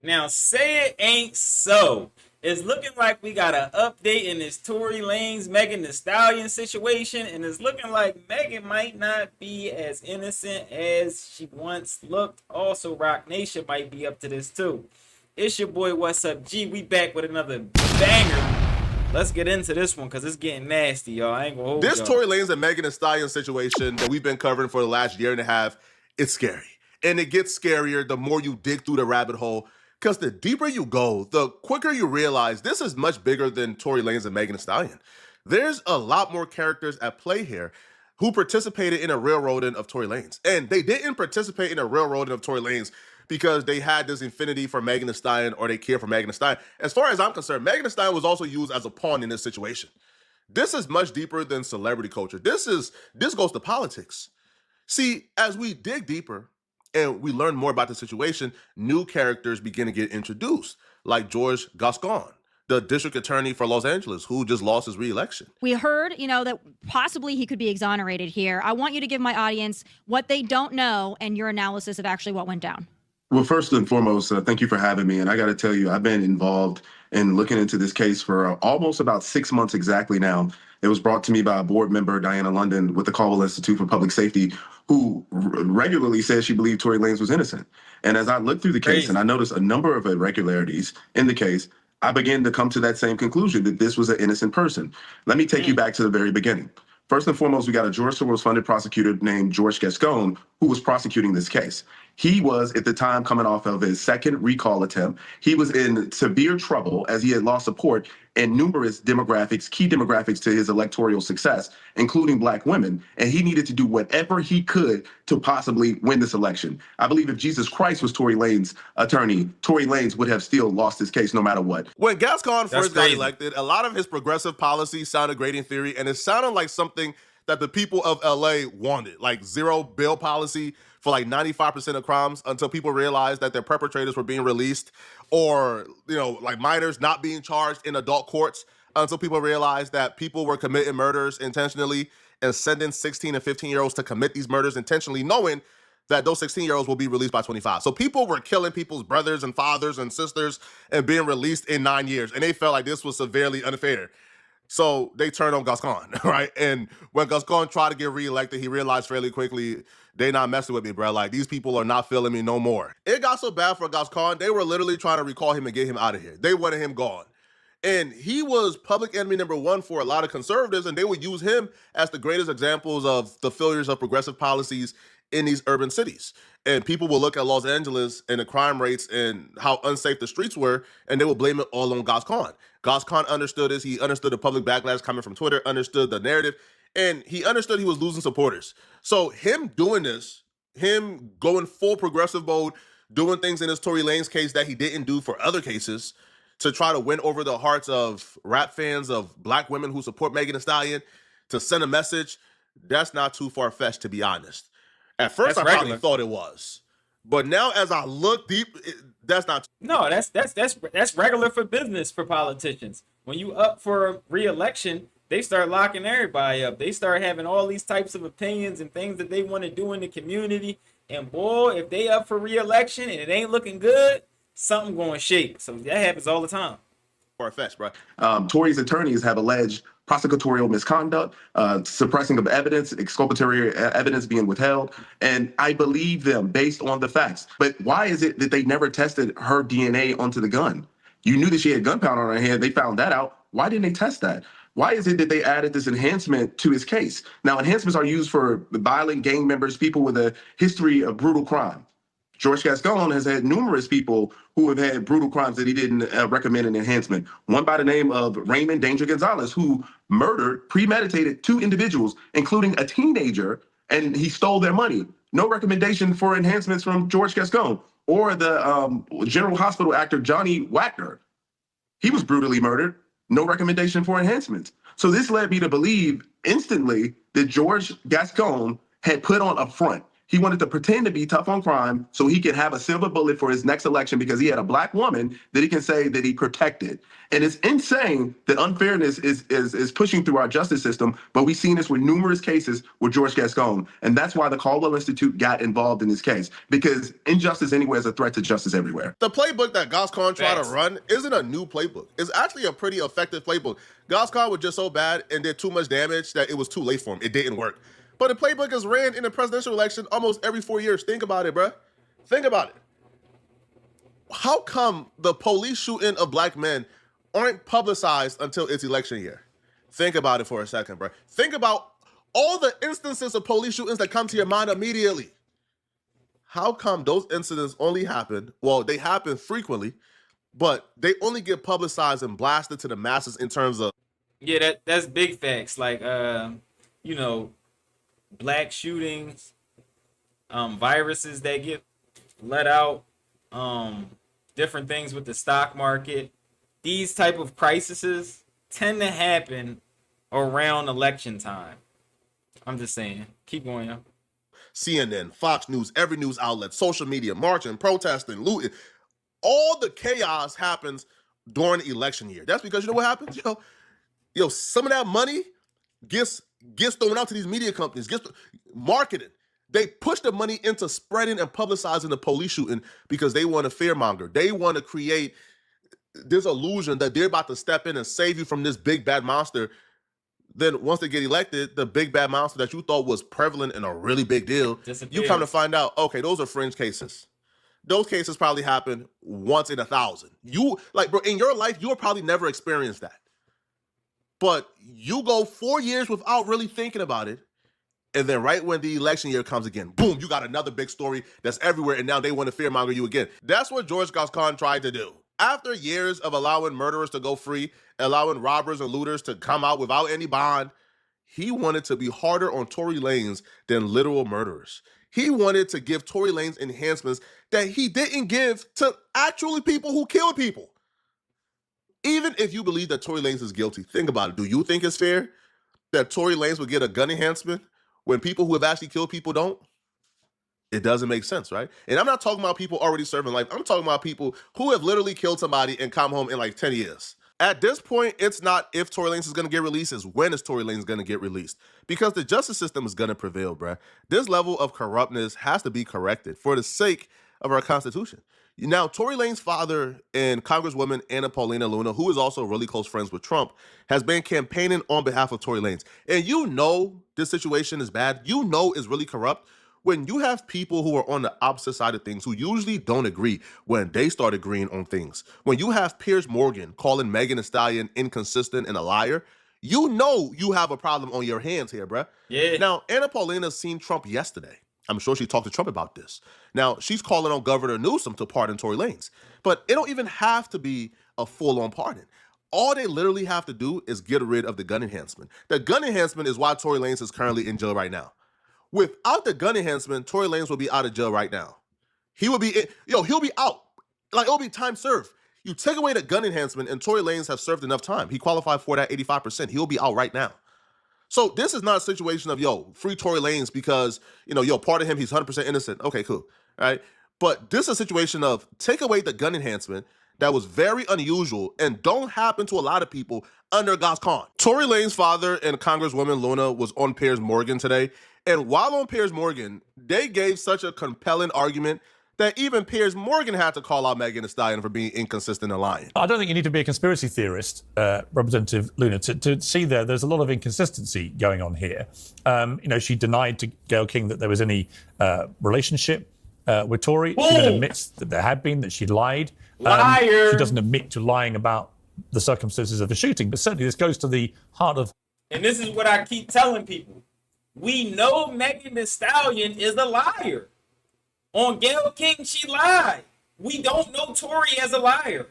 Now, say it ain't so. It's looking like we got an update in this Tory Lanez Megan Thee Stallion situation, and it's looking like Megan might not be as innocent as she once looked. Also, Rock Nation might be up to this too. It's your boy, What's Up G? We back with another banger. Let's get into this one because it's getting nasty, y'all. I ain't gonna hold This y'all. Tory Lanez and Megan Thee Stallion situation that we've been covering for the last year and a half, it's scary. And it gets scarier the more you dig through the rabbit hole. Because the deeper you go, the quicker you realize this is much bigger than Tory Lanez and Megan Thee Stallion. There's a lot more characters at play here who participated in a railroading of Tory Lanez. And they didn't participate in a railroading of Tory Lanez because they had this infinity for Megan Thee Stallion or they care for Megan Thee Stallion. As far as I'm concerned, Megan Thee Stallion was also used as a pawn in this situation. This is much deeper than celebrity culture. This goes to politics. See, as we dig deeper and we learn more about the situation, new characters begin to get introduced, like George Gascon, the district attorney for Los Angeles, who just lost his re-election. We heard, that possibly he could be exonerated here. I want you to give my audience what they don't know and your analysis of actually what went down. Well, first and foremost, thank you for having me. And I got to tell you, I've been involved in looking into this case for almost about 6 months exactly now. It was brought to me by a board member, Diana London, with the Caldwell Institute for Public Safety, who regularly says she believed Tory Lanez was innocent. And as I looked through the case and I noticed a number of irregularities in the case, I began to come to that same conclusion that this was an innocent person. Let me take you back to the very beginning. First and foremost, we got a George Soros-funded prosecutor named George Gascon who was prosecuting this case. He was, at the time, coming off of his second recall attempt. He was in severe trouble as he had lost support in numerous demographics, key demographics to his electoral success, including Black women. And he needed to do whatever he could to possibly win this election. I believe if Jesus Christ was Tory Lanez's attorney, Tory Lanez would have still lost his case no matter what. When Gascon first got elected, a lot of his progressive policies sounded great in theory, and it sounded like something that the people of LA wanted, like zero bail policy for like 95% of crimes until people realized that their perpetrators were being released, or, like minors not being charged in adult courts until people realized that people were committing murders intentionally and sending 16 and 15-year-olds to commit these murders intentionally, knowing that those 16-year-olds will be released by 25. So people were killing people's brothers and fathers and sisters and being released in 9 years, and they felt like this was severely unfair. So they turned on Gascon, right? And when Gascon tried to get reelected, he realized fairly quickly, they not messing with me, bro. Like, these people are not feeling me no more. It got so bad for Gascon, they were literally trying to recall him and get him out of here. They wanted him gone. And he was public enemy number one for a lot of conservatives, and they would use him as the greatest examples of the failures of progressive policies in these urban cities. And people will look at Los Angeles and the crime rates and how unsafe the streets were, and they will blame it all on Gascon. Gascon understood this. He understood the public backlash coming from Twitter, understood the narrative, and he understood he was losing supporters. So him doing this, him going full progressive mode, doing things in his Tory Lanez case that he didn't do for other cases to try to win over the hearts of rap fans, of Black women who support Megan Thee Stallion, to send a message, that's not too far-fetched, to be honest. At first, I probably thought it was. But now as I look deep, that's not. No, that's regular for business for politicians. When you up for re-election, they start locking everybody up. They start having all these types of opinions and things that they want to do in the community. And boy, if they up for re-election and it ain't looking good, something going to shake. So that happens all the time. Far-fetched, bro. Tory's attorneys have alleged prosecutorial misconduct, suppressing of evidence, exculpatory evidence being withheld, and I believe them based on the facts. But why is it that they never tested her DNA onto the gun? You knew that she had gunpowder on her hand. They found that out. Why didn't they test that? Why is it that they added this enhancement to his case? Now, enhancements are used for violent gang members, people with a history of brutal crime. George Gascon has had numerous people who have had brutal crimes that he didn't recommend an enhancement. One by the name of Raymond Danger Gonzalez, who murdered, premeditated 2 individuals, including a teenager, and he stole their money. No recommendation for enhancements from George Gascon. Or the General Hospital actor Johnny Wagner. He was brutally murdered. No recommendation for enhancements. So this led me to believe instantly that George Gascon had put on a front. He wanted to pretend to be tough on crime so he could have a silver bullet for his next election because he had a black woman that he can say that he protected. And it's insane that unfairness is pushing through our justice system, but we've seen this with numerous cases with George Gascon. And that's why the Caldwell Institute got involved in this case, because injustice anywhere is a threat to justice everywhere. The playbook that Gascon tried to run isn't a new playbook. It's actually a pretty effective playbook. Gascon was just so bad and did too much damage that it was too late for him. It didn't work. But the playbook is ran in a presidential election almost every 4 years. Think about it, bruh. Think about it. How come the police shooting of black men aren't publicized until it's election year? Think about it for a second, bruh. Think about all the instances of police shootings that come to your mind immediately. How come those incidents only happen, well, they happen frequently, but they only get publicized and blasted to the masses in terms of... Yeah, that's big facts. Like, you know, black shootings, viruses that get let out, different things with the stock market. These type of crises tend to happen around election time. I'm just saying. Keep going, yo. CNN, Fox News, every news outlet, social media, marching, protesting, looting. All the chaos happens during the election year. That's because you know what happens? Yo, some of that money gets thrown out to these media companies, gets marketed. They push the money into spreading and publicizing the police shooting because they want to fearmonger. They want to create this illusion that they're about to step in and save you from this big bad monster. Then once they get elected, the big bad monster that you thought was prevalent and a really big deal, you come to find out, okay, those are fringe cases. Those cases probably happen once in 1,000. You, like, bro, in your life, you'll probably never experience that. But you go 4 years without really thinking about it, and then right when the election year comes again, boom, you got another big story that's everywhere, and now they want to fearmonger you again. That's what George Gascon tried to do. After years of allowing murderers to go free, allowing robbers and looters to come out without any bond, he wanted to be harder on Tory Lanez than literal murderers. He wanted to give Tory Lanez enhancements that he didn't give to actually people who kill people. Even if you believe that Tory Lanez is guilty, think about it. Do you think it's fair that Tory Lanez would get a gun enhancement when people who have actually killed people don't? It doesn't make sense, right? And I'm not talking about people already serving life. I'm talking about people who have literally killed somebody and come home in like 10 years. At this point, it's not if Tory Lanez is going to get released, it's when is Tory Lanez going to get released. Because the justice system is going to prevail, bruh. This level of corruptness has to be corrected for the sake of our Constitution. Now, Tory Lanez's father and Congresswoman Anna Paulina Luna, who is also really close friends with Trump, has been campaigning on behalf of Tory Lanez. And you know this situation is bad. You know it's really corrupt. When you have people who are on the opposite side of things, who usually don't agree when they start agreeing on things, when you have Piers Morgan calling Megan Thee Stallion inconsistent and a liar, you know you have a problem on your hands here, bruh. Yeah. Now, Anna Paulina seen Trump yesterday. I'm sure she talked to Trump about this. Now, she's calling on Governor Newsom to pardon Tory Lanez. But it don't even have to be a full-on pardon. All they literally have to do is get rid of the gun enhancement. The gun enhancement is why Tory Lanez is currently in jail right now. Without the gun enhancement, Tory Lanez will be out of jail right now. He'll be out. Like, it'll be time served. You take away the gun enhancement and Tory Lanez have served enough time. He qualified for that 85%. He'll be out right now. So this is not a situation of, free Tory Lanez because, pardon him, he's 100% innocent. Okay, cool. All right. But this is a situation of take away the gun enhancement that was very unusual and don't happen to a lot of people under Gascon. Tory Lanez's father and Congresswoman Luna was on Piers Morgan today. And while on Piers Morgan, they gave such a compelling argument that even Piers Morgan had to call out Megan Thee Stallion for being inconsistent and lying. I don't think you need to be a conspiracy theorist, Representative Luna, to see there's a lot of inconsistency going on here. She denied to Gayle King that there was any relationship with Tory. She then admits that there had been, that she lied. Liar! She doesn't admit to lying about the circumstances of the shooting, but certainly this goes to the heart of... And this is what I keep telling people. We know Megan Thee Stallion is a liar. On Gayle King, she lied. We don't know Tory as a liar.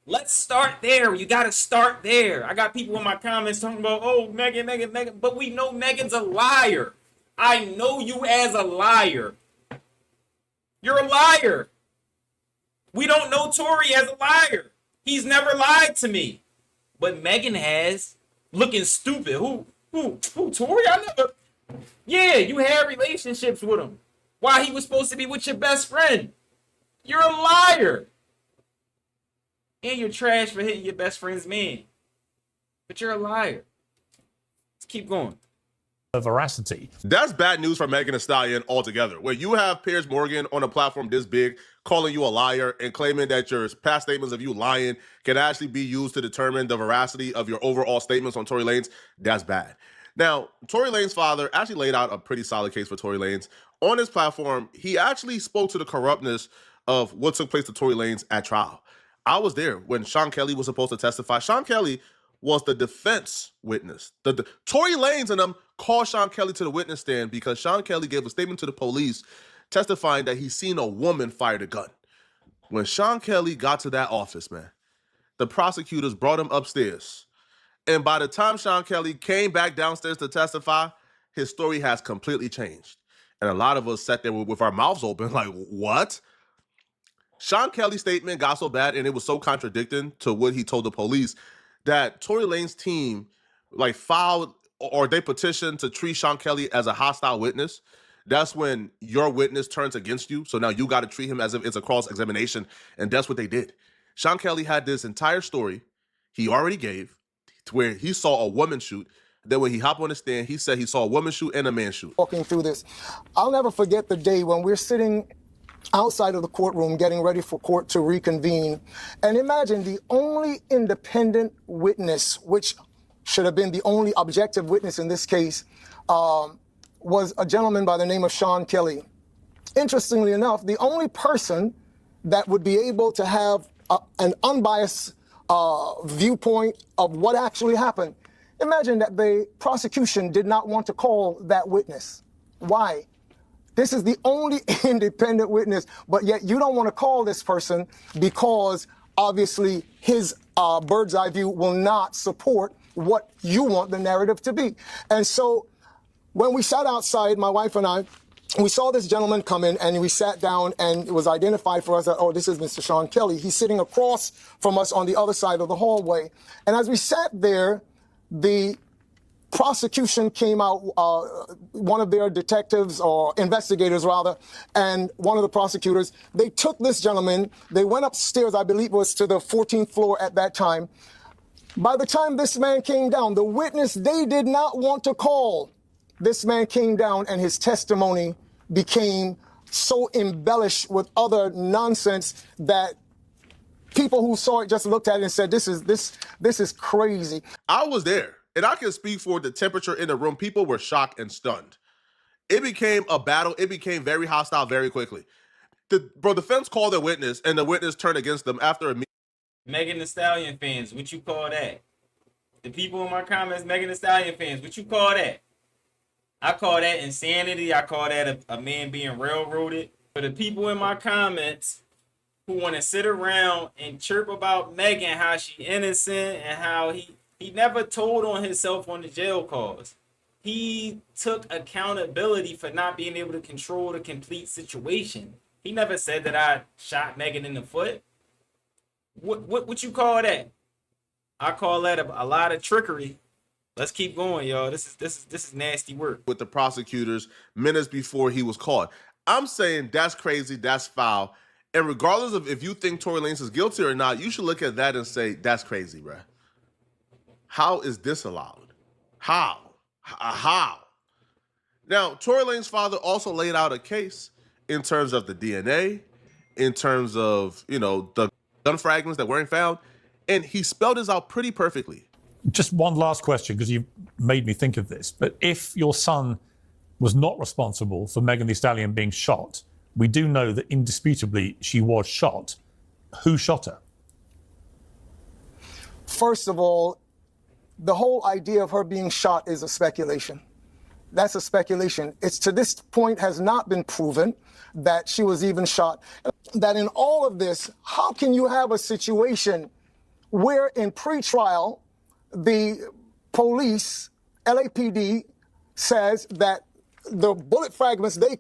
Let's start there. You got to start there. I got people in my comments talking about, Megan. But we know Megan's a liar. I know you as a liar. You're a liar. We don't know Tory as a liar. He's never lied to me. But Megan has. Looking stupid. Who, Tory? I never... Yeah, you had relationships with him. why he was supposed to be with your best friend. You're a liar. And you're trash for hitting your best friend's man. But you're a liar. Let's keep going. Veracity. That's bad news for Megan Thee Stallion altogether. Where you have Piers Morgan on a platform this big calling you a liar and claiming that your past statements of you lying can actually be used to determine the veracity of your overall statements on Tory Lanez, that's bad. Now, Tory Lanez's father actually laid out a pretty solid case for Tory Lanez. On his platform, he actually spoke to the corruptness of what took place to Tory Lanez at trial. I was there when Sean Kelly was supposed to testify. Sean Kelly was the defense witness. Tory Lanez and them called Sean Kelly to the witness stand because Sean Kelly gave a statement to the police testifying that he seen a woman fire the gun. When Sean Kelly got to that office, man, the prosecutors brought him upstairs. And by the time Sean Kelly came back downstairs to testify, his story has completely changed. And a lot of us sat there with our mouths open like, what? Sean Kelly's statement got so bad and it was so contradicting to what he told the police that Tory Lanez's team filed or they petitioned to treat Sean Kelly as a hostile witness. That's when your witness turns against you. So now you got to treat him as if it's a cross-examination. And that's what they did. Sean Kelly had this entire story he already gave to where he saw a woman shoot. Then when he hopped on the stand, he said he saw a woman shoot and a man shoot. Walking through this, I'll never forget the day when we're sitting outside of the courtroom getting ready for court to reconvene. And imagine the only independent witness, which should have been the only objective witness in this case, was a gentleman by the name of Sean Kelly. Interestingly enough, the only person that would be able to have an unbiased viewpoint of what actually happened. Imagine that the prosecution did not want to call that witness. Why? This is the only independent witness, but yet you don't want to call this person because obviously his bird's eye view will not support what you want the narrative to be. And so when we sat outside, my wife and I, we saw this gentleman come in and we sat down and it was identified for us that, oh, this is Mr. Sean Kelly. He's sitting across from us on the other side of the hallway. And as we sat there, the prosecution came out, one of their detectives or investigators rather, and one of the prosecutors, they took this gentleman, they went upstairs, I believe it was to the 14th floor at that time. By the time this man came down, the witness they did not want to call, this man came down and his testimony became so embellished with other nonsense that people who saw it just looked at it and said, this is crazy. I was there. And I can speak for the temperature in the room. People were shocked and stunned. It became a battle. It became very hostile very quickly. The defense called a witness, and the witness turned against them after a meeting. Megan Thee Stallion fans, what you call that? The people in my comments, Megan Thee Stallion fans, what you call that? I call that insanity. I call that a man being railroaded. For the people in my comments who want to sit around and chirp about Megan, how she innocent and how he never told on himself on the jail calls. He took accountability for not being able to control the complete situation. He never said that I shot Megan in the foot. What you call that? I call that a lot of trickery. Let's keep going, y'all. This is nasty work. With the prosecutors minutes before he was caught. I'm saying that's crazy, that's foul. And regardless of if you think Tory Lanez is guilty or not, you should look at that and say, that's crazy, bruh. How is this allowed? How? How? Now, Tory Lanez's father also laid out a case in terms of the DNA, in terms of, the gun fragments that weren't found, and he spelled this out pretty perfectly. Just one last question, because you've made me think of this. But if your son was not responsible for Megan Thee Stallion being shot, we do know that indisputably she was shot. Who shot her? First of all, the whole idea of her being shot is a speculation. That's a speculation. It's to this point has not been proven that she was even shot. That in all of this, how can you have a situation where in pretrial, the police, LAPD, says that the bullet fragments they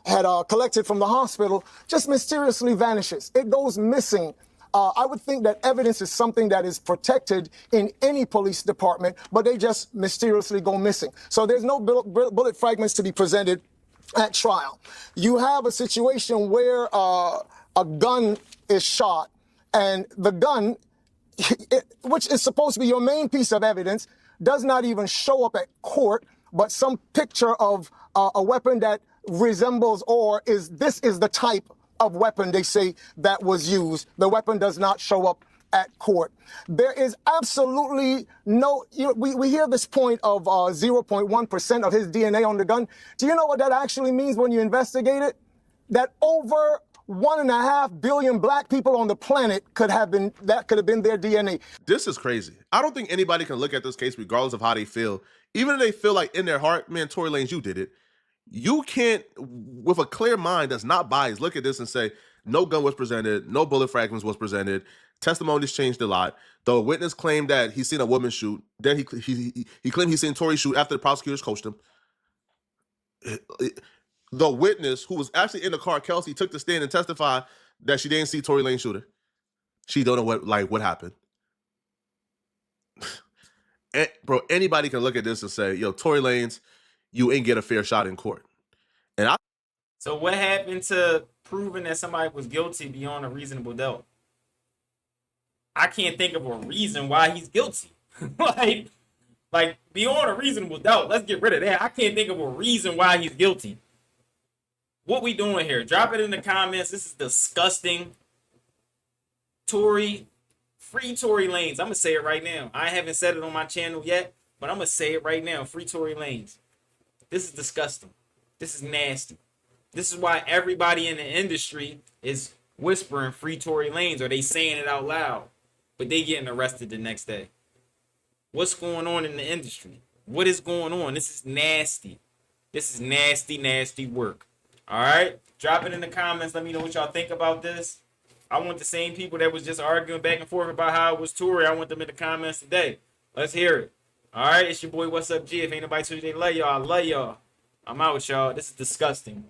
had collected from the hospital just mysteriously vanishes. It goes missing. I would think that evidence is something that is protected in any police department, but they just mysteriously go missing. So there's no bullet fragments to be presented at trial. You have a situation where a gun is shot, and the gun, which is supposed to be your main piece of evidence, does not even show up at court, but some picture of a weapon that resembles or is the type of weapon they say that was used. The weapon does not show up at court. There is absolutely no, we hear this point of 0.1% of his DNA on the gun. Do you know what that actually means when you investigate it? That over 1.5 billion black people on the planet could have been their DNA. This is crazy. I don't think anybody can look at this case regardless of how they feel. Even if they feel like in their heart, man, Tory Lanez, you did it. You can't, with a clear mind that's not biased, look at this and say, no gun was presented, no bullet fragments was presented, testimonies changed a lot. The witness claimed that he seen a woman shoot. Then he claimed he seen Tory shoot after the prosecutors coached him. The witness, who was actually in the car, Kelsey, took the stand and testified that she didn't see Tory Lanez shoot her. She don't know what happened. Bro, anybody can look at this and say, yo, Tory Lanez, you ain't get a fair shot in court. So what happened to proving that somebody was guilty beyond a reasonable doubt? I can't think of a reason why he's guilty. like beyond a reasonable doubt, let's get rid of that. I can't think of a reason why he's guilty. What we doing here? Drop it in the comments. This is disgusting. Free Tory Lanez. I'm going to say it right now. I haven't said it on my channel yet, but I'm going to say it right now. Free Tory Lanez. This is disgusting. This is nasty. This is why everybody in the industry is whispering free Tory Lanez, or they saying it out loud, but they getting arrested the next day. What's going on in the industry? What is going on? This is nasty. This is nasty, nasty work. All right? Drop it in the comments. Let me know what y'all think about this. I want the same people that was just arguing back and forth about how it was Tory. I want them in the comments today. Let's hear it. All right? It's your boy, What's Up, G. If ain't nobody told you they love y'all, I love y'all. I'm out, y'all. This is disgusting.